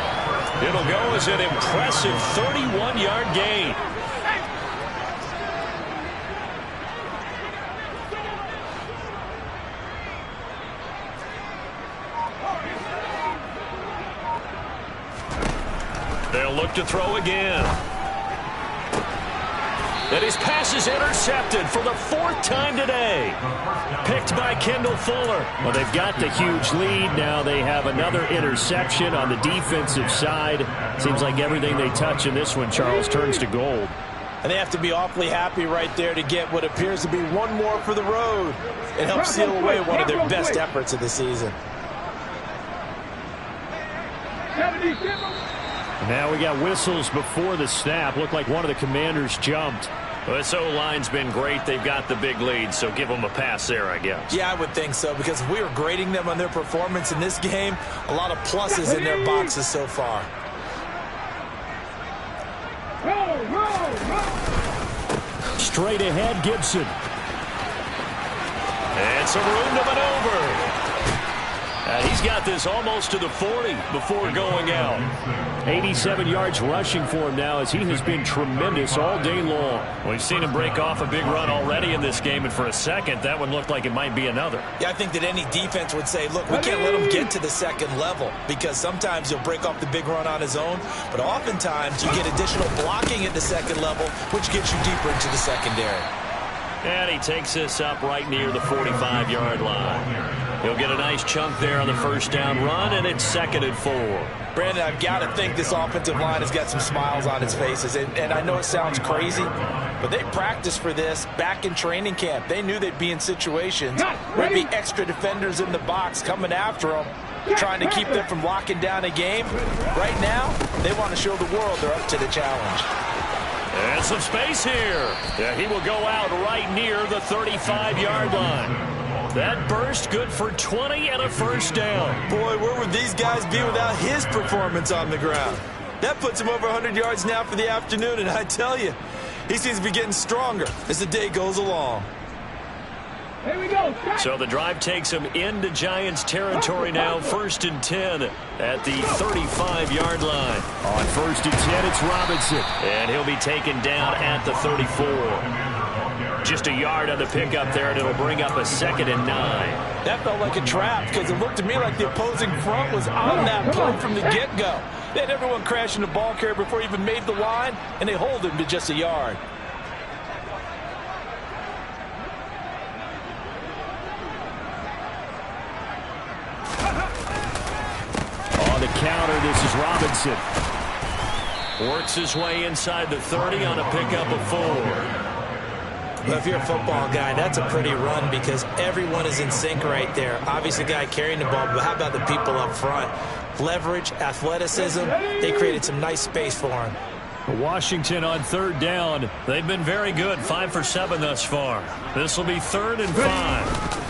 It'll go as an impressive 31-yard gain. They'll look to throw again. And his pass is intercepted for the 4th time today. Picked by Kendall Fuller. Well, they've got the huge lead. Now they have another interception on the defensive side. Seems like everything they touch in this one, Charles, turns to gold. And they have to be awfully happy right there to get what appears to be one more for the road. It helps seal away one of their best efforts of the season. Now we got whistles before the snap. Looked like one of the commanders jumped. Well, this O-line's been great. They've got the big lead, so give them a pass there, I guess. Yeah, I would think so, because if we were grading them on their performance in this game, a lot of pluses in their boxes so far. Straight ahead, Gibson. And some room to maneuver. He's got this almost to the 40 before going out. 87 yards rushing for him now as he has been tremendous all day long. We've seen him break off a big run already in this game, and for a second, that one looked like it might be another. Yeah, I think that any defense would say, look, we can't let him get to the second level, because sometimes he'll break off the big run on his own, but oftentimes you get additional blocking at the second level, which gets you deeper into the secondary. And he takes this up right near the 45-yard line. He'll get a nice chunk there on the 1st down run, and it's 2nd and 4. Brandon, I've got to think this offensive line has got some smiles on its faces. And I know it sounds crazy, but they practiced for this back in training camp. They knew they'd be in situations where there'd be extra defenders in the box coming after them, trying to keep them from locking down a game. Right now, they want to show the world they're up to the challenge. And some space here. Yeah, he will go out right near the 35-yard line. That burst good for 20 and a 1st down. Boy, where would these guys be without his performance on the ground? That puts him over 100 yards now for the afternoon, and I tell you, he seems to be getting stronger as the day goes along. Here we go. So the drive takes him into Giants territory now, 1st and 10 at the 35-yard line. On 1st and 10, it's Robinson. And he'll be taken down at the 34. Just a yard on the pickup there, and it'll bring up a 2nd and 9. That felt like a trap, because it looked to me like the opposing front was on that play from the get-go. They had everyone crashing the ball carrier before he even made the line, and they hold him to just a yard. On the counter, this is Robinson. Works his way inside the 30 on a pickup of 4. Well, if you're a football guy, that's a pretty run because everyone is in sync right there. Obviously, the guy carrying the ball, but how about the people up front? Leverage, athleticism, they created some nice space for him. Washington on 3rd down. They've been very good, 5 for 7 thus far. This will be 3rd and 5.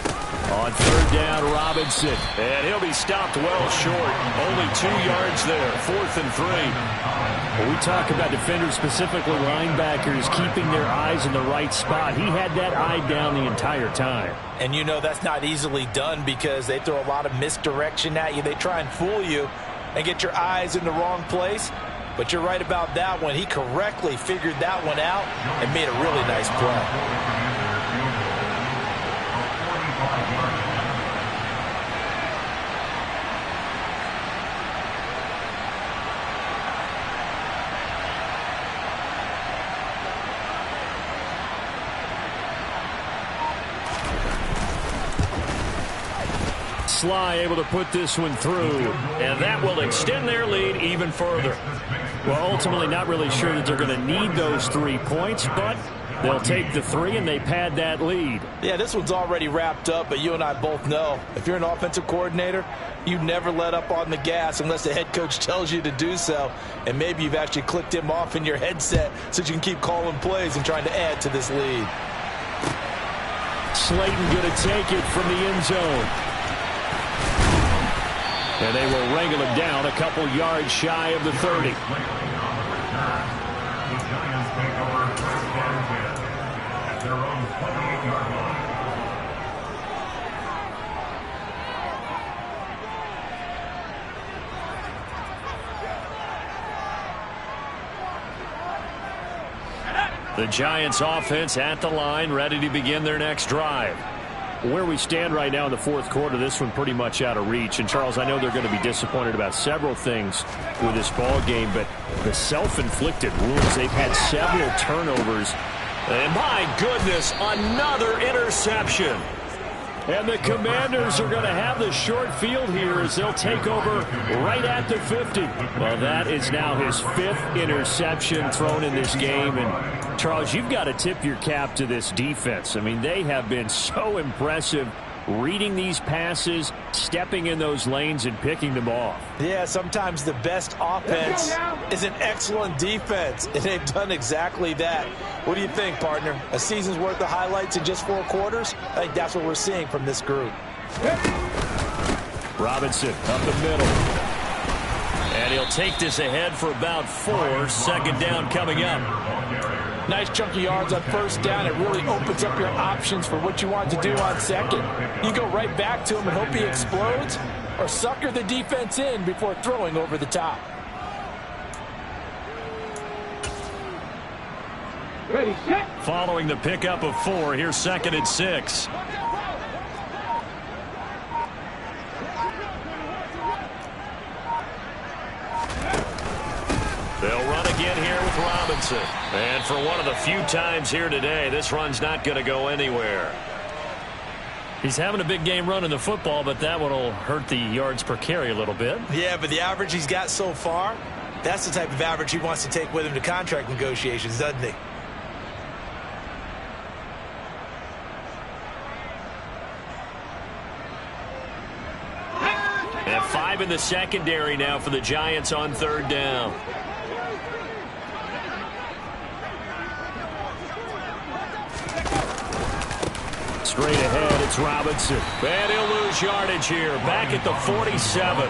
On 3rd down, Robinson. And he'll be stopped well short. Only 2 yards there, 4th and 3. When we talk about defenders, specifically linebackers, keeping their eyes in the right spot, he had that eye down the entire time. And you know that's not easily done because they throw a lot of misdirection at you. They try and fool you and get your eyes in the wrong place. But you're right about that one. He correctly figured that one out and made a really nice play. Sly able to put this one through, and that will extend their lead even further. Well, ultimately not really sure that they're going to need those 3 points, but they'll take the 3 and they pad that lead. Yeah, this one's already wrapped up, but you and I both know if you're an offensive coordinator, you never let up on the gas unless the head coach tells you to do so. And maybe you've actually clicked him off in your headset so you can keep calling plays and trying to add to this lead. Slayton going to take it from the end zone. And they will wrangle him down a couple yards shy of the 30. The Giants take over first and 10 at their own 28-yard line. The Giants offense at the line, ready to begin their next drive. Where we stand right now in the fourth quarter, this one pretty much out of reach. And, Charles, I know they're going to be disappointed about several things with this ball game, but the self-inflicted wounds, they've had several turnovers. And, my goodness, another interception. And the Commanders are going to have the short field here as they'll take over right at the 50. Well, that is now his 5th interception thrown in this game. And, Charles, you've got to tip your cap to this defense. I mean, they have been so impressive reading these passes, stepping in those lanes, and picking them off. Yeah, sometimes the best offense is an excellent defense, and they've done exactly that. What do you think, partner? A season's worth of highlights in just 4 quarters? I think that's what we're seeing from this group. Robinson up the middle. And he'll take this ahead for about 4. Second down coming up. Nice chunky yards on first down. It really opens up your options for what you want to do on second. You go right back to him and hope he explodes, or sucker the defense in before throwing over the top. Ready, set. Following the pickup of 4, here's 2nd and 6. They'll run again here with Robinson. And for one of the few times here today, this run's not going to go anywhere. He's having a big game running the football, but that one will hurt the yards per carry a little bit. Yeah, but the average he's got so far, that's the type of average he wants to take with him to contract negotiations, doesn't he? And 5 in the secondary now for the Giants on 3rd down. Straight ahead, it's Robinson. And he'll lose yardage here. Back at the 47.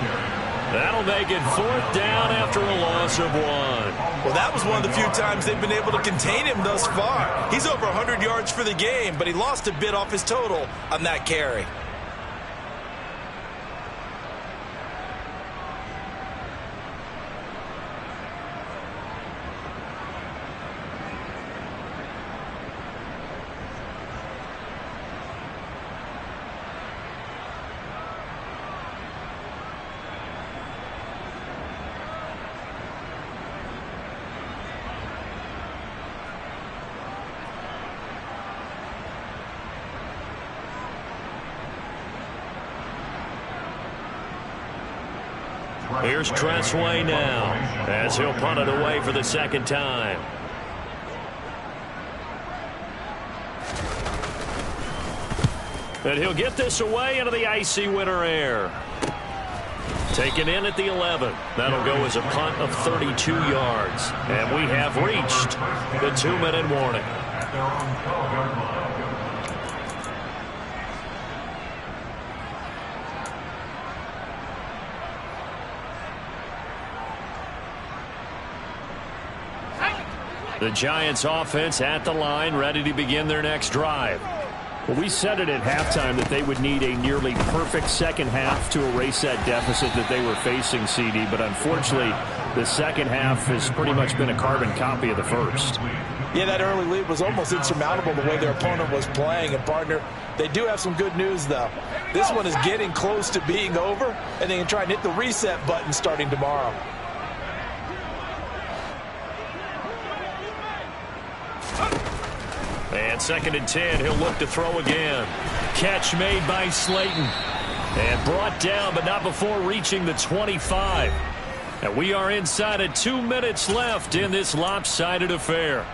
That'll make it 4th down after a loss of 1. Well, that was one of the few times they've been able to contain him thus far. He's over 100 yards for the game, but he lost a bit off his total on that carry. Here's Tressway now as he'll punt it away for the 2nd time. And he'll get this away into the icy winter air. Taken in at the 11. That'll go as a punt of 32 yards. And we have reached the 2-minute warning. At their own 12-yard line. The Giants offense at the line, ready to begin their next drive. Well, we said it at halftime that they would need a nearly perfect second half to erase that deficit that they were facing, CD. But unfortunately, the second half has pretty much been a carbon copy of the first. Yeah, that early lead was almost insurmountable the way their opponent was playing. And, partner, they do have some good news, though. This one is getting close to being over, and they can try and hit the reset button starting tomorrow. And 2nd and 10, he'll look to throw again. Catch made by Slayton. And brought down, but not before reaching the 25. And we are inside of 2 minutes left in this lopsided affair.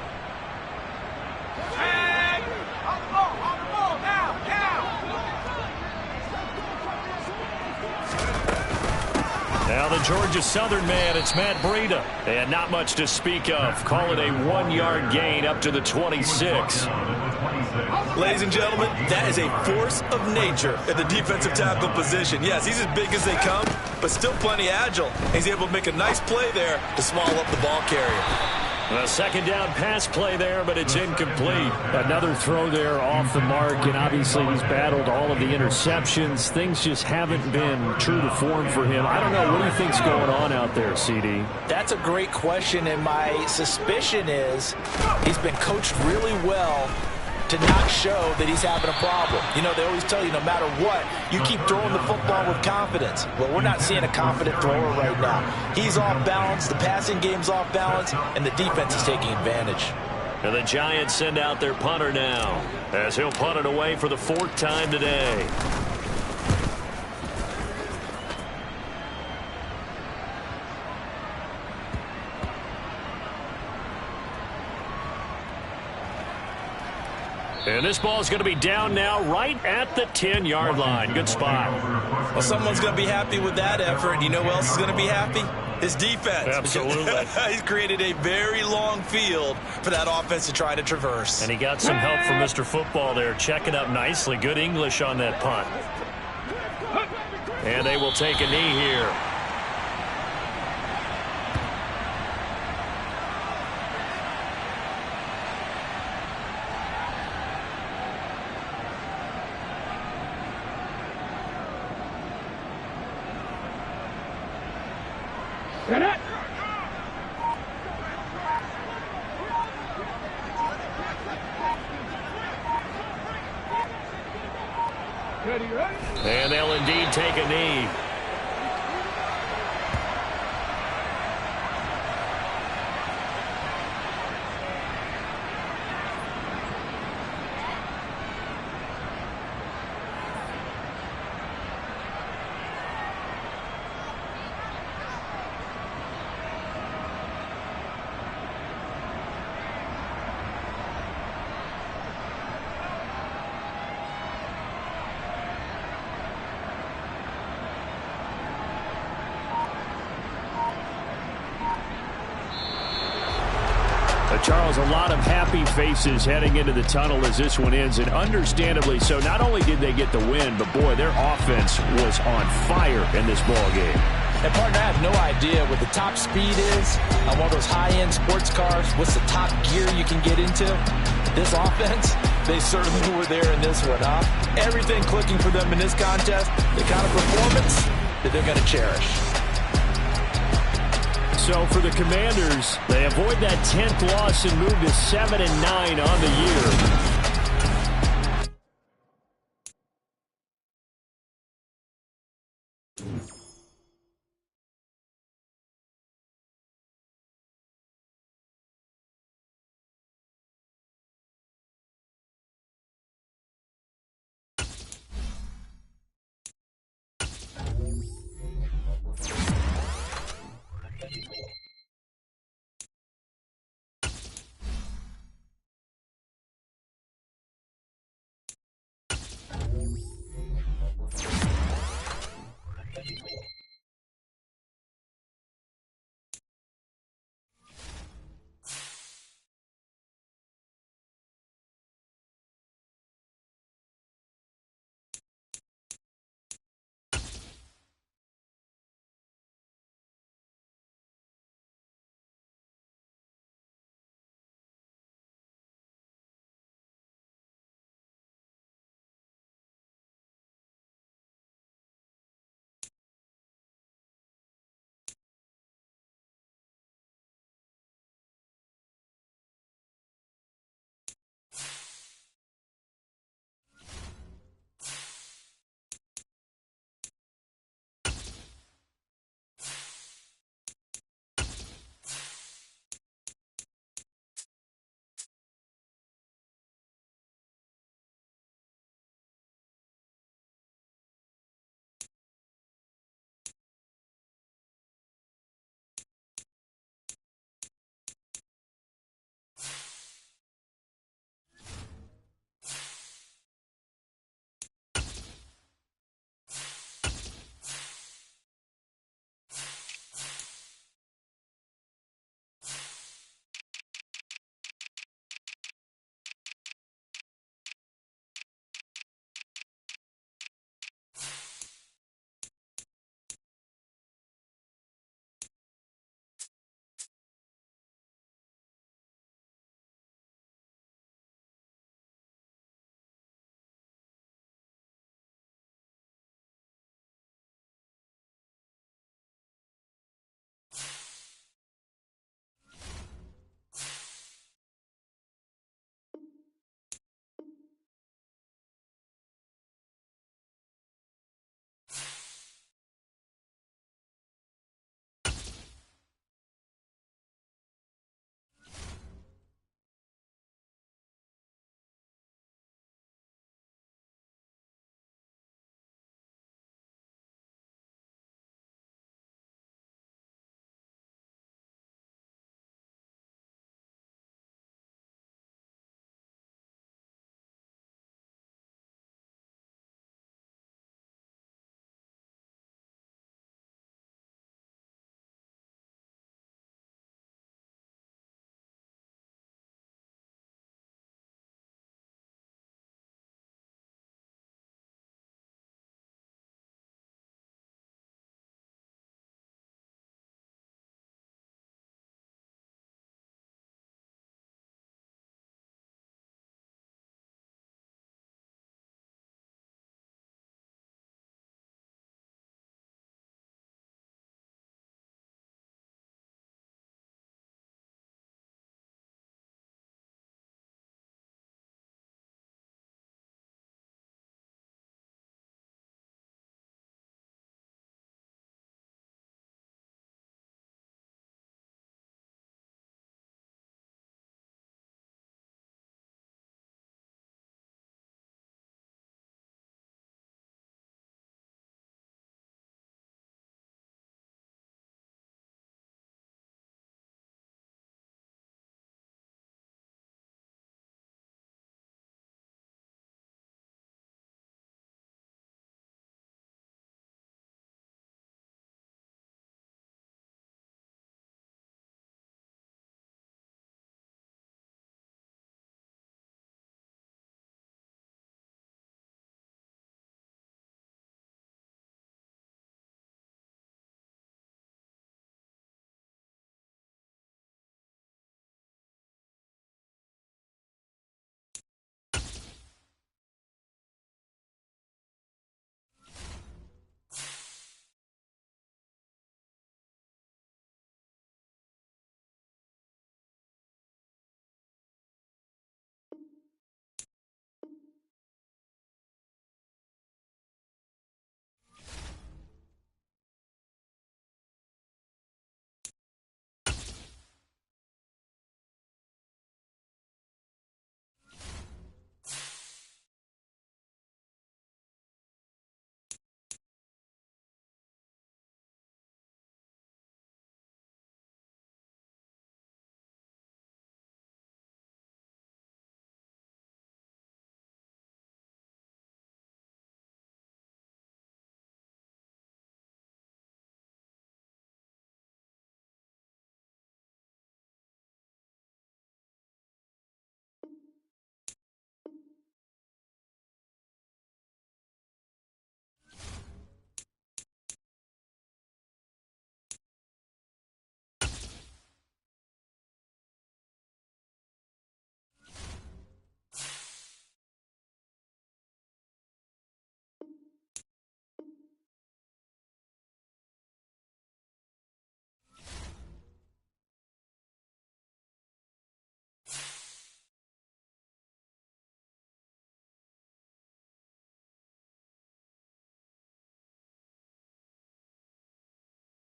Now the Georgia Southern man, it's Matt Breida. And not much to speak of. Call it a 1-yard gain up to the 26. Ladies and gentlemen, that is a force of nature at the defensive tackle position. Yes, he's as big as they come, but still plenty agile. He's able to make a nice play there to swallow up the ball carrier. A second down pass play there, but it's incomplete. Another throw there off the mark, and obviously he's battled all of the interceptions. Things just haven't been true to form for him. I don't know. What do you think's going on out there, CD? That's a great question, and my suspicion is he's been coached really well to not show that he's having a problem. You know, they always tell you no matter what, you keep throwing the football with confidence. Well, we're not seeing a confident thrower right now. He's off balance, the passing game's off balance, and the defense is taking advantage. And the Giants send out their punter now, as he'll punt it away for the 4th time today. And this ball is going to be down now right at the 10-yard line. Good spot. Well, someone's going to be happy with that effort. You know who else is going to be happy? His defense. Absolutely. He's created a very long field for that offense to try to traverse. And he got some help from Mr. Football there, checking up nicely. Good English on that punt. And they will take a knee here. Get it! Ready? And they'll indeed take a knee. Charles, a lot of happy faces heading into the tunnel as this one ends, and understandably so. Not only did they get the win, but, boy, their offense was on fire in this ball game. And, partner, I have no idea what the top speed is on one of those high-end sports cars. What's the top gear you can get into? This offense, they certainly were there in this one, huh? Everything clicking for them in this contest, the kind of performance that they're going to cherish. So for the Commanders, they avoid that 10th loss and move to 7-9 on the year.